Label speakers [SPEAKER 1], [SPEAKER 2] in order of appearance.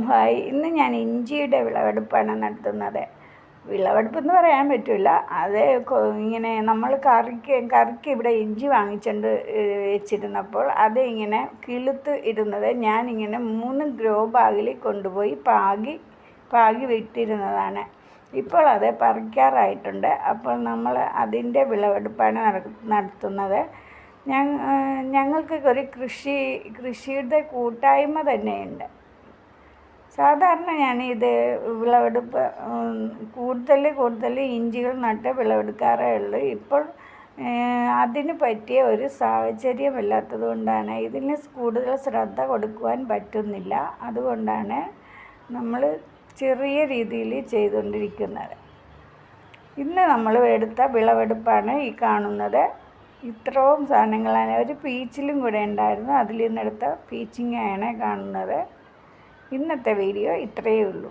[SPEAKER 1] Hi. ഇന്ന് ഞാൻ ഇഞ്ചിയുടെ വിളവെടുപ്പാണ് നടത്തുന്നത്. വിളവെടുപ്പെന്ന് പറയാൻ പറ്റില്ല, അത് ഇങ്ങനെ നമ്മൾ കറിക്ക് ഇവിടെ ഇഞ്ചി വാങ്ങിച്ചുകൊണ്ട് വെച്ചിരുന്നപ്പോൾ അത് ഇങ്ങനെ കിളുത്ത് ഇരുന്നത് ഞാനിങ്ങനെ 3 ഗ്രോ ബാഗിൽ കൊണ്ടുപോയി പാകി വിട്ടിരുന്നതാണ്. ഇപ്പോൾ അത് പറിക്കാറായിട്ടുണ്ട്. അപ്പോൾ നമ്മൾ അതിൻ്റെ വിളവെടുപ്പാണ് നടത്തുന്നത്. ഞങ്ങൾക്ക് ഒരു കൃഷിയുടെ കൂട്ടായ്മ തന്നെയുണ്ട്. സാധാരണ ഞാനിത് വിളവെടുപ്പ് കൂടുതൽ ഇഞ്ചികൾ നട്ട് വിളവെടുക്കാറേ ഉള്ളൂ. ഇപ്പോൾ അതിന് പറ്റിയ ഒരു സാഹചര്യമില്ലാത്തത് കൊണ്ടാണ് ഇതിന് കൂടുതൽ ശ്രദ്ധ കൊടുക്കുവാൻ പറ്റുന്നില്ല. അതുകൊണ്ടാണ് നമ്മൾ ചെറിയ രീതിയിൽ ചെയ്തുകൊണ്ടിരിക്കുന്നത്. ഇന്ന് നമ്മൾ എടുത്ത വിളവെടുപ്പാണ് ഈ കാണുന്നത്. ഇത്രയും സാധനങ്ങളാണ്. ഒരു പീച്ചിലും കൂടെ ഉണ്ടായിരുന്നു, അതിൽ നിന്നെടുത്ത പീച്ചിങ്ങയാണ് കാണുന്നത്. ഇന്നത്തെ വീഡിയോ ഇത്രയേ ഉള്ളൂ.